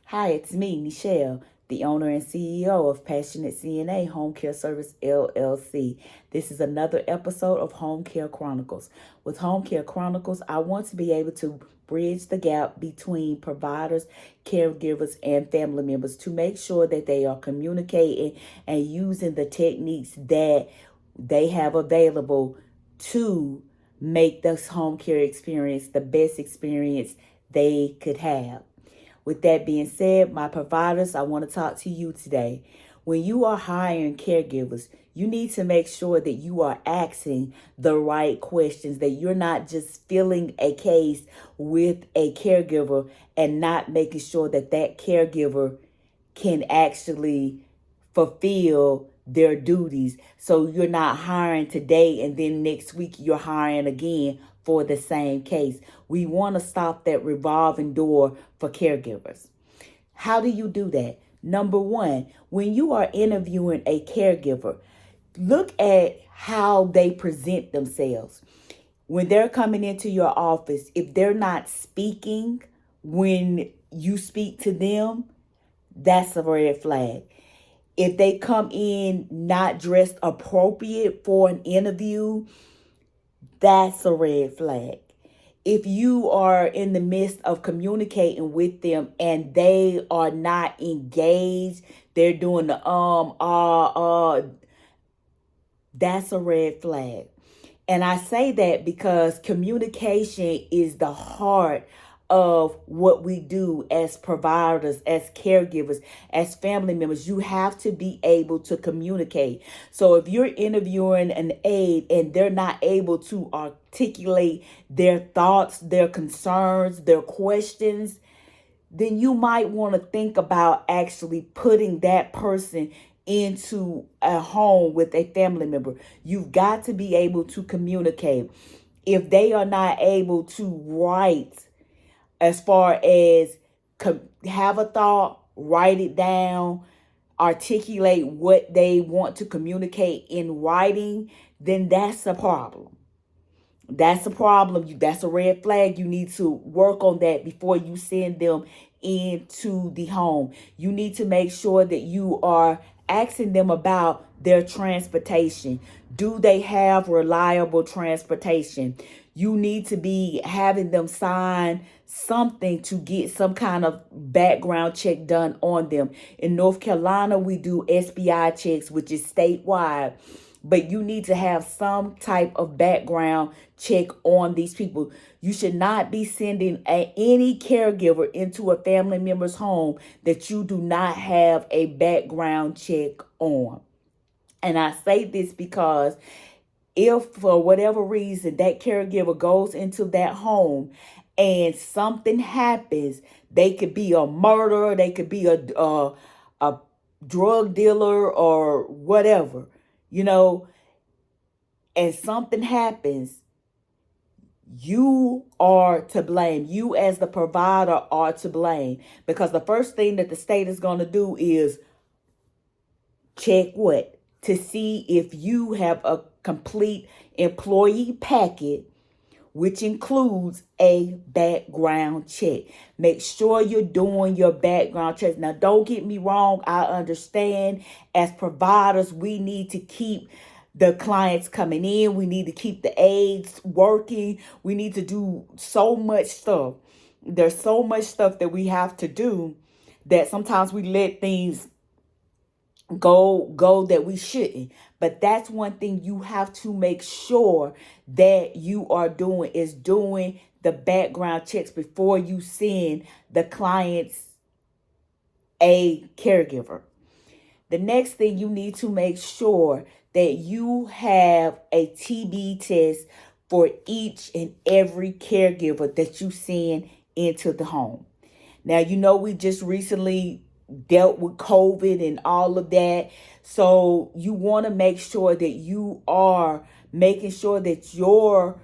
Hi, it's me, Nichelle, the owner and CEO of Passionate CNA Home Care Service LLC. This is another episode of Home Care Chronicles. With Home Care Chronicles, I want to be able to bridge the gap between providers, caregivers, and family members to make sure that they are communicating and using the techniques that they have available to make this home care experience the best experience they could have. With that being said, my providers, I want to talk to you today. When you are hiring caregivers, you need to make sure that you are asking the right questions, that you're not just filling a case with a caregiver and not making sure that that caregiver can actually fulfill their duties. So you're not hiring today and then next week you're hiring again for the same case. We want to stop that revolving door for caregivers. How do you do that? Number one, when you are interviewing a caregiver, look at how they present themselves. When they're coming into your office, if they're not speaking when you speak to them, that's a red flag. If they come in not dressed appropriate for an interview, that's a red flag. If you are in the midst of communicating with them and they are not engaged, they're doing the that's a red flag. And I say that because communication is the heart of what we do as providers, as caregivers, as family members. You have to be able to communicate. So if you're interviewing an aide and they're not able to articulate their thoughts, their concerns, their questions, then you might want to think about actually putting that person into a home with a family member. You've got to be able to communicate. If they are not able to write, as far as have a thought, write it down, articulate what they want to communicate in writing, then that's a problem. That's a problem. That's a red flag. You need to work on that before you send them into the home. You need to make sure that you are asking them about their transportation. Do they have reliable transportation? You need to be having them sign something to get some kind of background check done on them. In North Carolina, we do SBI checks, which is statewide, but you need to have some type of background check on these people. You should not be sending any caregiver into a family member's home that you do not have a background check on. And I say this because if for whatever reason that caregiver goes into that home and something happens, they could be a murderer, they could be a drug dealer or whatever, you know, and something happens, you are to blame. You as the provider are to blame, because the first thing that the state is going to do is check what? To see if you have a complete employee packet, which includes a background check. Make sure you're doing your background checks. Now, don't get me wrong. I understand as providers, we need to keep the clients coming in. We need to keep the aides working. We need to do so much stuff. There's so much stuff that we have to do that sometimes we let things go that we shouldn't. But that's one thing you have to make sure that you are doing the background checks before you send the clients a caregiver. The next thing, you need to make sure that you have a TB test for each and every caregiver that you send into the home. Now, we just recently dealt with COVID and all of that. So you want to make sure that you are making sure that your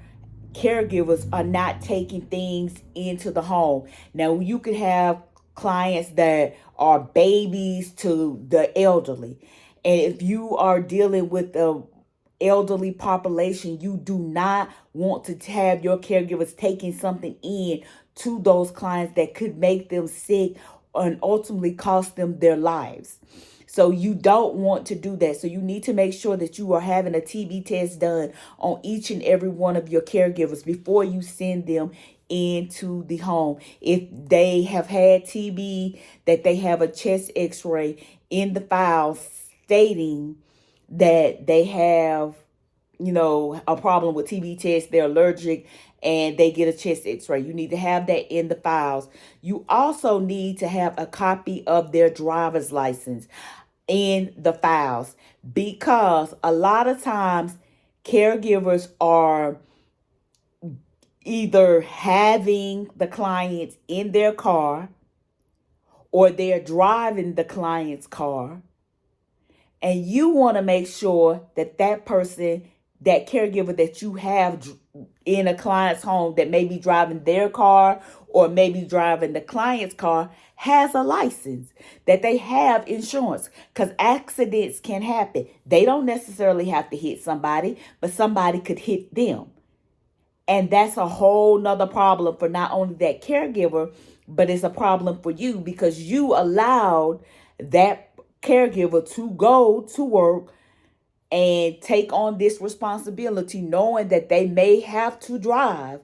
caregivers are not taking things into the home. Now, you could have clients that are babies to the elderly. And if you are dealing with the elderly population, you do not want to have your caregivers taking something in to those clients that could make them sick and ultimately cost them their lives. So you don't want to do that. So you need to make sure that you are having a TB test done on each and every one of your caregivers before you send them into the home. If they have had TB, that they have a chest x-ray in the file stating that they have, a problem with TB test, they're allergic, and they get a chest x-ray. You need to have that in the files. You also need to have a copy of their driver's license in the files, because a lot of times caregivers are either having the clients in their car or they're driving the client's car, and you want to make sure that that person, that caregiver that you have in a client's home that may be driving their car or maybe driving the client's car, has a license, that they have insurance, because accidents can happen. They don't necessarily have to hit somebody, but somebody could hit them. And that's a whole nother problem for not only that caregiver, but it's a problem for you, because you allowed that caregiver to go to work and take on this responsibility, knowing that they may have to drive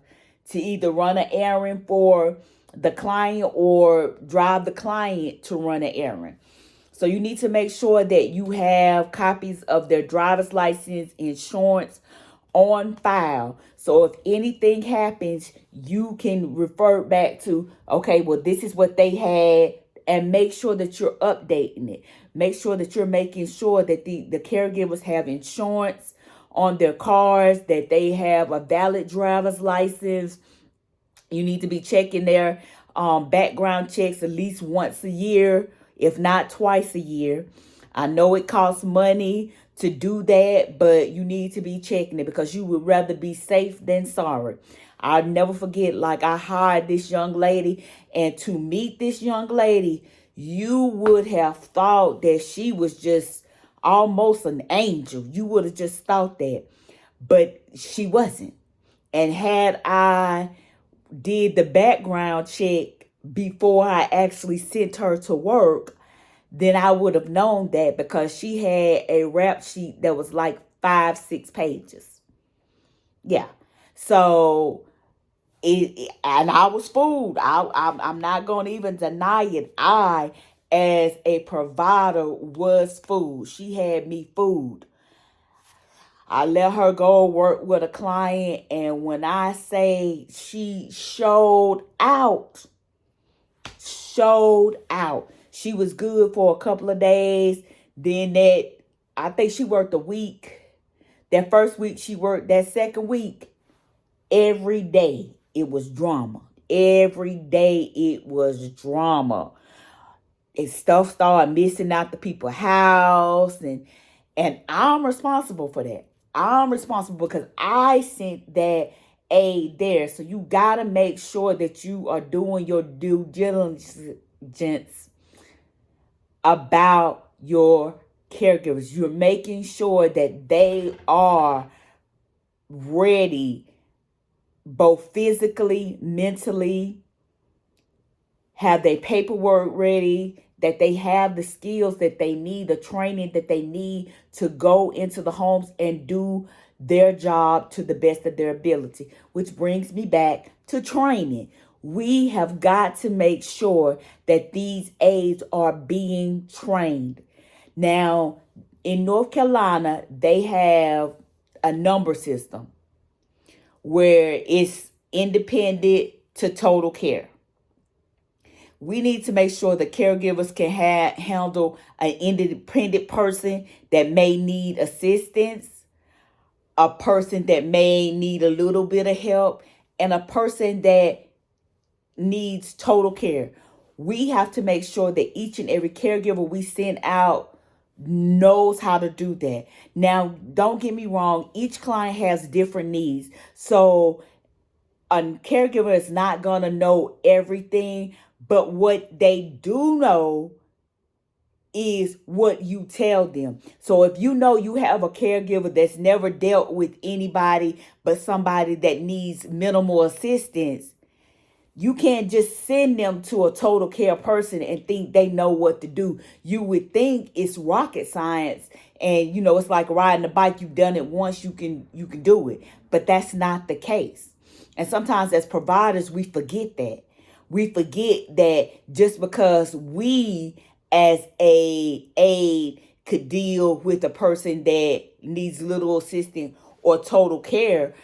to either run an errand for the client or drive the client to run an errand. So you need to make sure that you have copies of their driver's license, insurance on file. So if anything happens, you can refer back to, okay, well, this is what they had, and make sure that you're updating it. Make sure that you're making sure that the caregivers have insurance on their cars, that they have a valid driver's license. You need to be checking their background checks at least once a year, if not twice a year. I know it costs money to do that, but you need to be checking it, because you would rather be safe than sorry. I'll never forget, like, I hired this young lady, and to meet this young lady, you would have thought that she was just almost an angel. You would have just thought that, but she wasn't. And had I did the background check before I actually sent her to work, then I would have known that, because she had a rap sheet that was like 5-6 pages. Yeah. So and I was fooled. I'm not going to even deny it. I, as a provider, was fooled. She had me fooled. I let her go work with a client, and when I say she showed out, She was good for a couple of days. Then I think she worked a week. That first week she worked, that second week, every day it was drama. Every day it was drama. And stuff started missing out the people's house, and I'm responsible for that. I'm responsible because I sent that aid there. So you got to make sure that you are doing your due diligence about your caregivers. You're making sure that they are ready, both physically, mentally, have their paperwork ready, that they have the skills that they need, the training that they need to go into the homes and do their job to the best of their ability. Which brings me back to training. We have got to make sure that these aides are being trained. Now, in North Carolina, they have a number system where it's independent to total care. We need to make sure the caregivers can handle an independent person that may need assistance, a person that may need a little bit of help, and a person that needs total care. We have to make sure that each and every caregiver we send out knows how to do that. Now, don't get me wrong, each client has different needs. So a caregiver is not going to know everything, but what they do know is what you tell them. So if you know you have a caregiver that's never dealt with anybody but somebody that needs minimal assistance, You can't just send them to a total care person and think they know what to do. You would think it's rocket science, and it's like riding a bike. You've done it once, you can do it. But that's not the case. And sometimes as providers, we forget that. We forget that just because we as a aide could deal with a person that needs little assistance or total care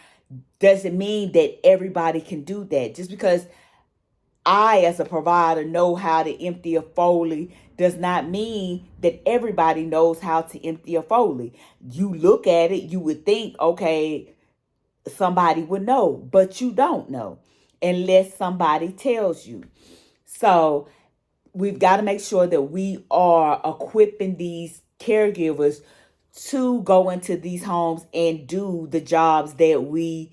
doesn't mean that everybody can do that. Just because I, as a provider, know how to empty a Foley does not mean that everybody knows how to empty a Foley. You look at it, you would think, okay, somebody would know, but you don't know unless somebody tells you. So we've got to make sure that we are equipping these caregivers to go into these homes and do the jobs that we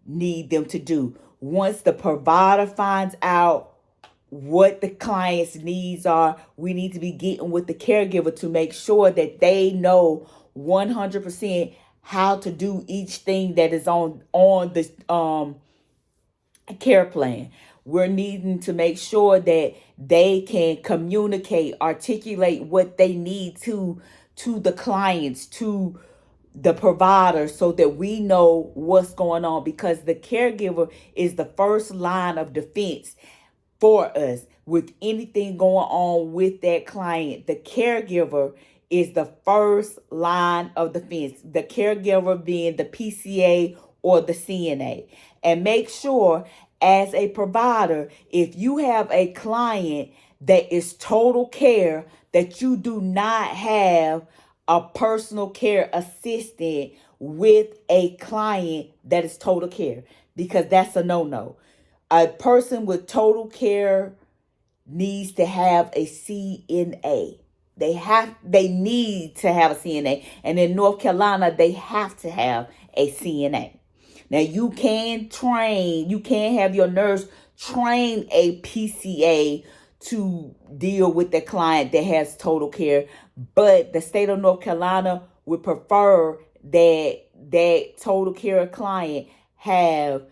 need them to do. Once the provider finds out what the client's needs are, we need to be getting with the caregiver to make sure that they know 100% how to do each thing that is on the care plan. We're needing to make sure that they can communicate, articulate what they need to the clients, to the provider, so that we know what's going on, because the caregiver is the first line of defense for us with anything going on with that client. The caregiver is the first line of defense, the caregiver being the PCA or the CNA. And make sure, as a provider, if you have a client that is total care, that you do not have a personal care assistant with a client that is total care, because that's a no-no. A person with total care needs to have a CNA. They need to have a CNA. And in North Carolina, they have to have a CNA. Now you can have your nurse train a PCA to deal with the client that has total care, but the state of North Carolina would prefer that total care client have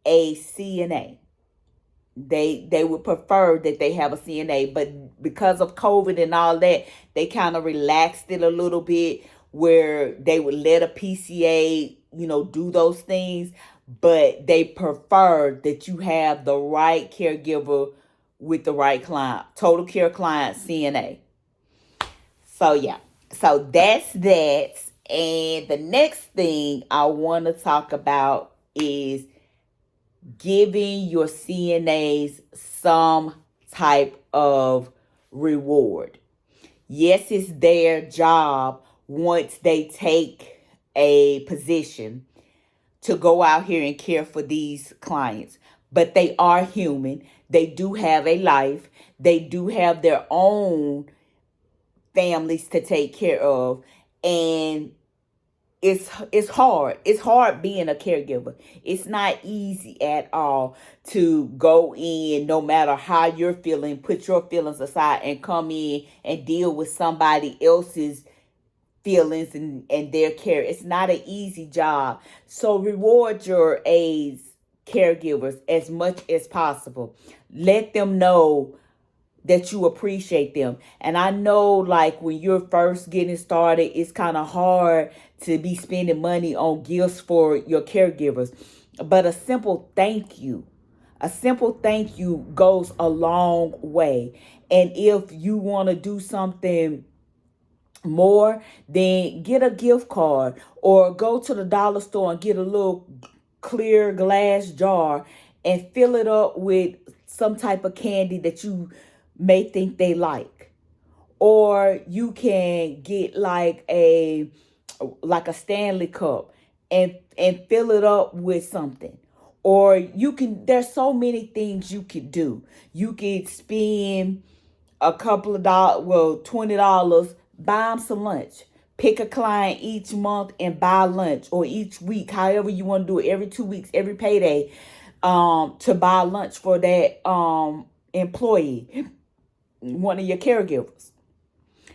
a CNA. They would prefer that they have a CNA, but because of COVID and all that, they kind of relaxed it a little bit, where they would let a PCA, do those things, but they prefer that you have the right caregiver with the right client, total care client, CNA. So yeah, so that's that. And the next thing I want to talk about is giving your CNAs some type of reward. Yes, it's their job once they take a position to go out here and care for these clients, but they are human. They do have a life. They do have their own families to take care of, and it's hard. It's hard being a caregiver. It's not easy at all to go in, no matter how you're feeling, put your feelings aside and come in and deal with somebody else's feelings and their care. It's not an easy job. So reward your aides, caregivers, as much as possible. Let them know that you appreciate them. And I know, like, when you're first getting started, it's kind of hard to be spending money on gifts for your caregivers. But a simple thank you goes a long way. And if you want to do something more, then get a gift card, or go to the dollar store and get a little clear glass jar and fill it up with some type of candy that you may think they like. Or you can get like a Stanley cup and fill it up with something. Or there's so many things you could do. You could spend a couple of dollars, $20, buy them some lunch. Pick a client each month and buy lunch, or each week, however you want to do it, every 2 weeks, every payday, to buy lunch for that employee, one of your caregivers.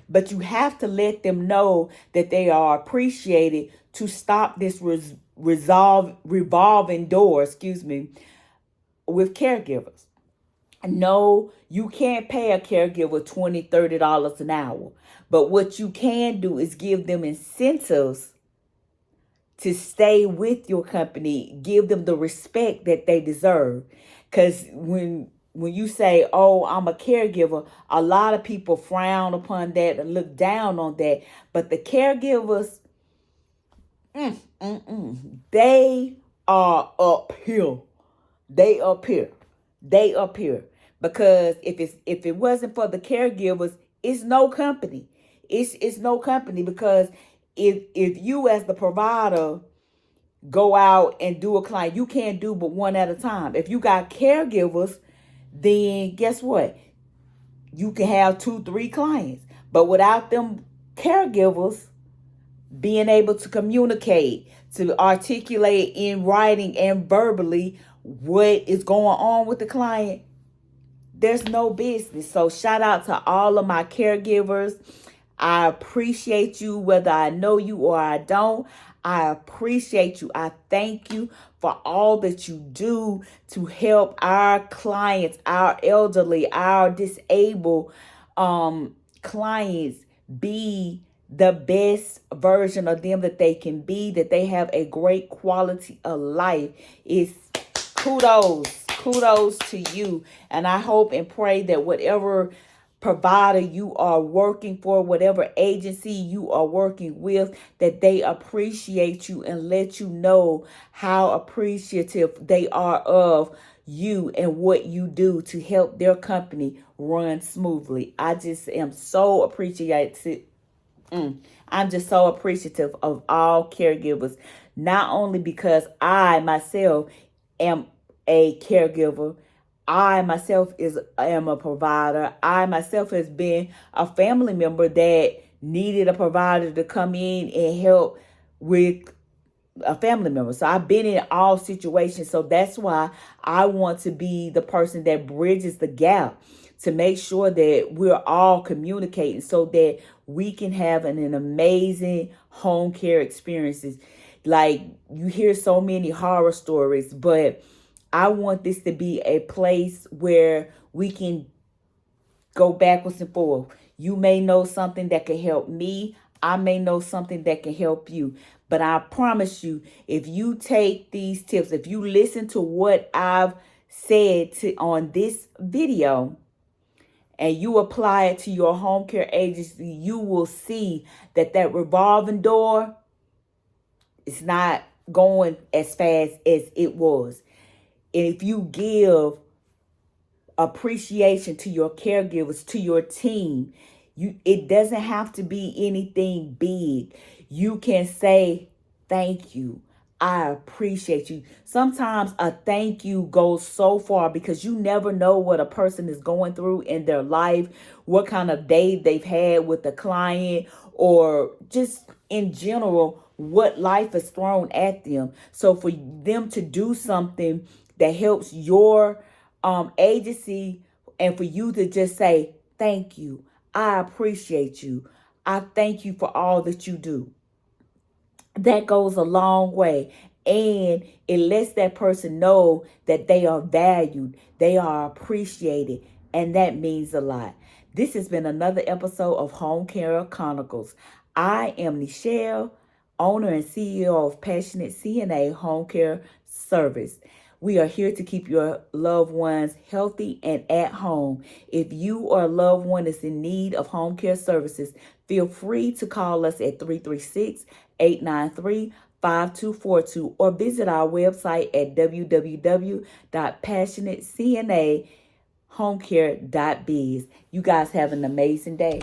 But you have to let them know that they are appreciated, to stop this revolving door, with caregivers. No, you can't pay a caregiver $20, $30 an hour. But what you can do is give them incentives to stay with your company, give them the respect that they deserve. Because when you say, oh, I'm a caregiver, a lot of people frown upon that and look down on that. But the caregivers, they are up here. They up here. They up here. Because if it wasn't for the caregivers, it's no company. It's no company, because if you as the provider go out and do a client, you can't do but one at a time. If you got caregivers, then guess what? You can have 2, 3 clients. But without them caregivers being able to communicate, to articulate in writing and verbally what is going on with the client, there's no business. So shout out to all of my caregivers. I appreciate you, whether I know you or I don't. I appreciate you. I thank you for all that you do to help our clients, our elderly, our disabled clients be the best version of them that they can be, that they have a great quality of life. It's kudos to you. And I hope and pray that whatever provider you are working for, whatever agency you are working with, that they appreciate you and let you know how appreciative they are of you and what you do to help their company run smoothly. I just am so appreciative. I'm just so appreciative of all caregivers, not only because I myself am a caregiver, I myself am a provider. I myself has been a family member that needed a provider to come in and help with a family member. So I've been in all situations. So that's why I want to be the person that bridges the gap to make sure that we're all communicating so that we can have an amazing home care experiences. Like, you hear so many horror stories, but I want this to be a place where we can go backwards and forth. You may know something that can help me. I may know something that can help you. But I promise you, if you take these tips, if you listen to what I've said on this video, and you apply it to your home care agency, you will see that revolving door is not going as fast as it was. And if you give appreciation to your caregivers, to your team, it doesn't have to be anything big. You can say, thank you. I appreciate you. Sometimes a thank you goes so far, because you never know what a person is going through in their life, what kind of day they've had with the client, or just in general, what life has thrown at them. So for them to do something that helps your agency, and for you to just say, thank you, I appreciate you, I thank you for all that you do, that goes a long way. And it lets that person know that they are valued, they are appreciated, and that means a lot. This has been another episode of Home Care Chronicles. I am Nichelle, owner and CEO of Passionate CNA Home Care Service. We are here to keep your loved ones healthy and at home. If you or a loved one is in need of home care services, feel free to call us at 336-893-5242 or visit our website at www.passionatecnahomecare.biz. You guys have an amazing day.